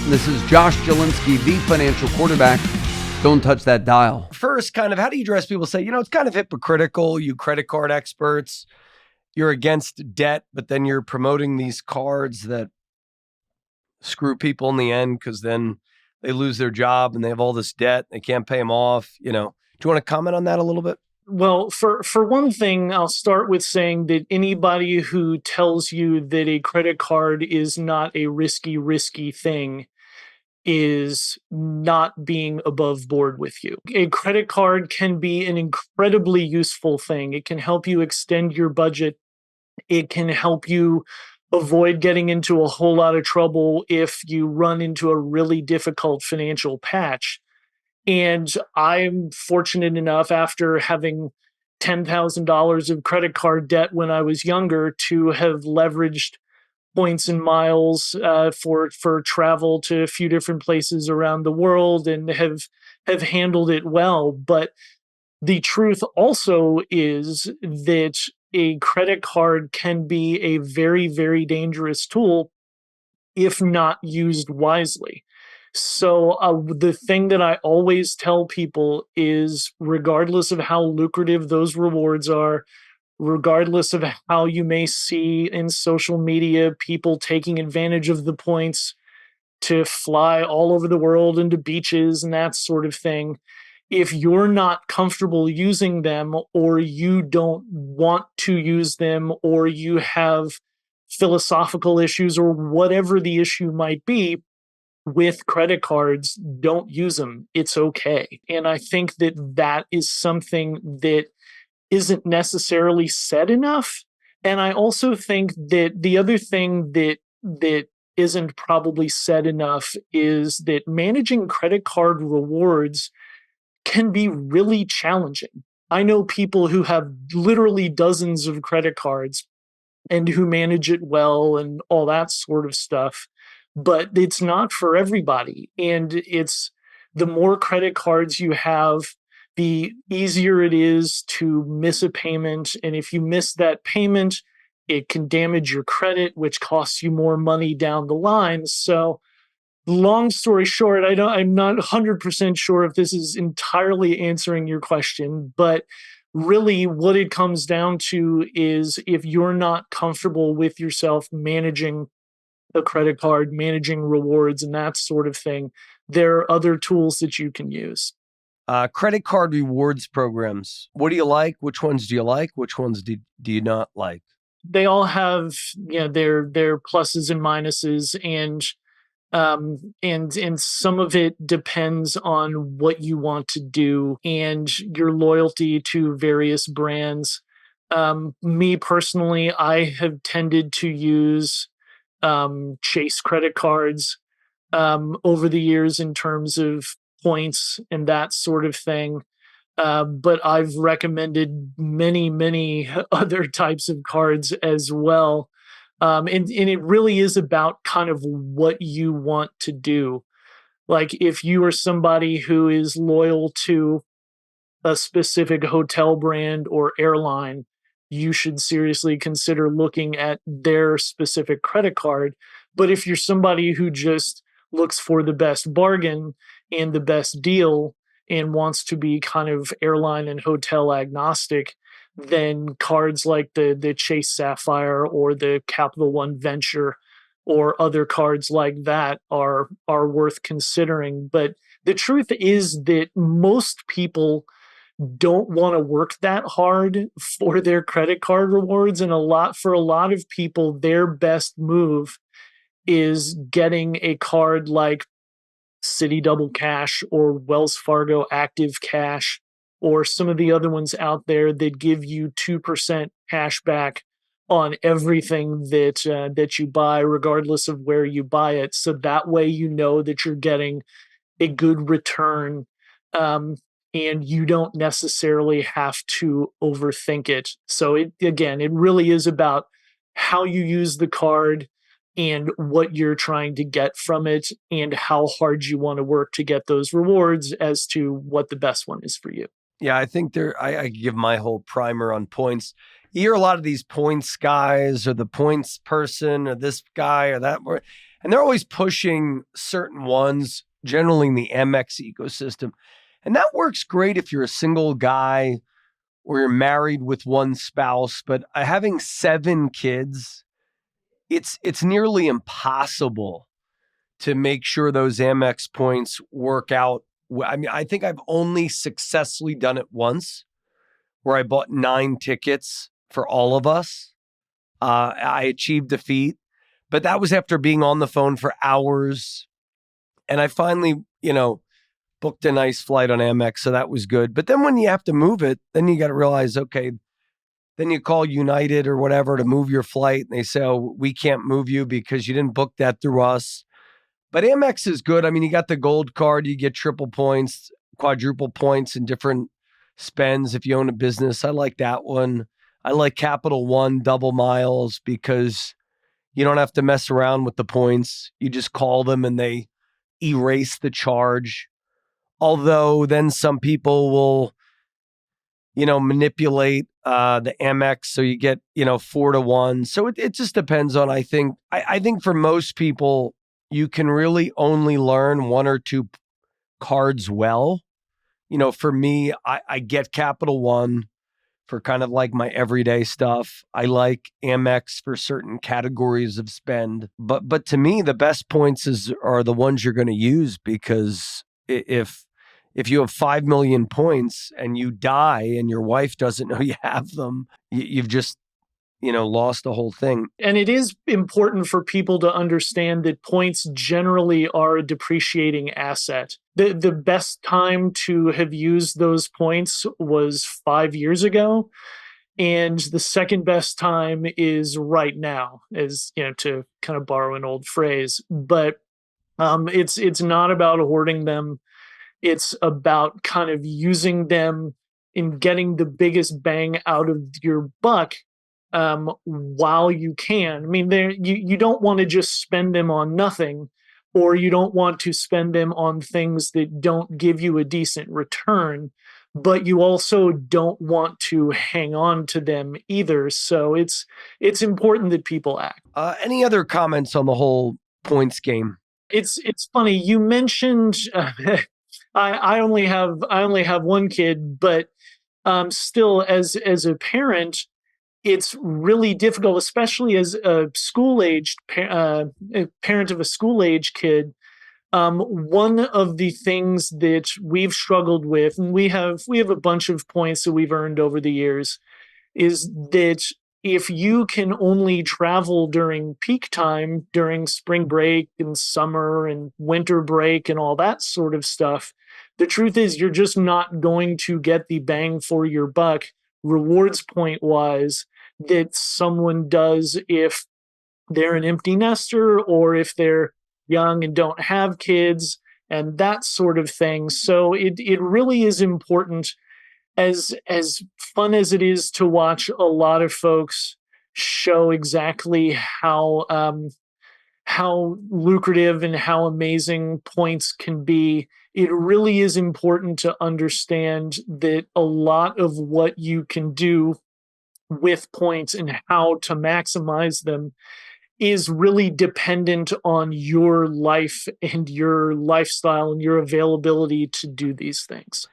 This is Josh Jalinski, the financial quarterback. Don't touch that dial. First, kind of, how do you address people say, it's kind of hypocritical, you credit card experts, you're against debt, but then you're promoting these cards that screw people in the end because then they lose their job and they have all this debt. They can't pay them off. Do you want to comment on that a little bit? Well, for one thing, I'll start with saying that anybody who tells you that a credit card is not a risky thing is not being above board with you. A credit card can be an incredibly useful thing. It can help you extend your budget. It can help you avoid getting into a whole lot of trouble if you run into a really difficult financial patch. And I'm fortunate enough, after having $10,000 of credit card debt when I was younger, to have leveraged points and miles for travel to a few different places around the world and have handled it well. But the truth also is that a credit card can be a very, very dangerous tool if not used wisely. So the thing that I always tell people is, regardless of how lucrative those rewards are, regardless of how you may see in social media people taking advantage of the points to fly all over the world into beaches and that sort of thing, if you're not comfortable using them, or you don't want to use them, or you have philosophical issues or whatever the issue might be with credit cards, don't use them. It's okay. And I think that that is something that isn't necessarily said enough. And I also think that the other thing that isn't probably said enough is that managing credit card rewards can be really challenging. I know people who have literally dozens of credit cards and who manage it well and all that sort of stuff, but it's not for everybody. And it's the more credit cards you have, the easier it is to miss a payment. And if you miss that payment, it can damage your credit, which costs you more money down the line. So long story short, I'm not 100% sure if this is entirely answering your question, but really what it comes down to is, if you're not comfortable with yourself managing a credit card, managing rewards and that sort of thing, there are other tools that you can use. Credit card rewards programs. What do you like? Which ones do you like? Which ones do you not like? They all have, their pluses and minuses, and some of it depends on what you want to do and your loyalty to various brands. Me personally, I have tended to use Chase credit cards over the years in terms of points and that sort of thing. But I've recommended many other types of cards as well. And it really is about kind of what you want to do. Like, if you are somebody who is loyal to a specific hotel brand or airline, you should seriously consider looking at their specific credit card. But if you're somebody who just looks for the best bargain and the best deal and wants to be kind of airline and hotel agnostic, then cards like the Chase Sapphire or the Capital One Venture or other cards like that are worth considering. But the truth is that most people don't want to work that hard for their credit card rewards. And for a lot of people, their best move is getting a card like Citi Double Cash or Wells Fargo Active Cash, or some of the other ones out there that give you 2% cash back on everything that you buy, regardless of where you buy it. So that way you know that you're getting a good return, and you don't necessarily have to overthink it. So it really is about how you use the card and what you're trying to get from it and how hard you want to work to get those rewards as to what the best one is for you. Yeah, I think I give my whole primer on points. You hear a lot of these points guys or the points person or this guy or that. And they're always pushing certain ones, generally in the Amex ecosystem. And that works great if you're a single guy or you're married with one spouse. But having 7 kids, it's nearly impossible to make sure those Amex points work out. I mean, I think I've only successfully done it once where I bought 9 tickets for all of us. I achieved a feat, but that was after being on the phone for hours. And I finally, booked a nice flight on Amex. So that was good. But then when you have to move it, then you got to realize, okay, then you call United or whatever to move your flight. And they say, oh, we can't move you because you didn't book that through us. But Amex is good. I mean, you got the gold card, you get triple points, quadruple points in different spends if you own a business. I like that one. I like Capital One double miles because you don't have to mess around with the points. You just call them and they erase the charge. Although then some people will, manipulate the Amex so you get, 4-to-1. So it just depends on, I think for most people, you can really only learn 1 or 2 cards well. For me, I get Capital One for kind of like my everyday stuff. I like Amex for certain categories of spend. But to me, the best points are the ones you're going to use, because if you have 5 million points and you die and your wife doesn't know you have them, you've just lost the whole thing. And it is important for people to understand that points generally are a depreciating asset. The best time to have used those points was 5 years ago. And the second best time is right now, to kind of borrow an old phrase. But it's not about hoarding them. It's about kind of using them and getting the biggest bang out of your buck while you can. I mean, you don't want to just spend them on nothing, or you don't want to spend them on things that don't give you a decent return, but you also don't want to hang on to them either. So it's important that people act. Any other comments on the whole points game? It's funny you mentioned. I only have one kid, but still, as a parent, it's really difficult, especially as a school-aged parent of a school-age kid. One of the things that we've struggled with, and we have a bunch of points that we've earned over the years, is that if you can only travel during peak time, during spring break and summer and winter break and all that sort of stuff, the truth is you're just not going to get the bang for your buck rewards point wise that someone does if they're an empty nester or if they're young and don't have kids and that sort of thing. So it really is important, as fun as it is to watch a lot of folks show exactly how lucrative and how amazing points can be. It really is important to understand that a lot of what you can do with points and how to maximize them is really dependent on your life and your lifestyle and your availability to do these things.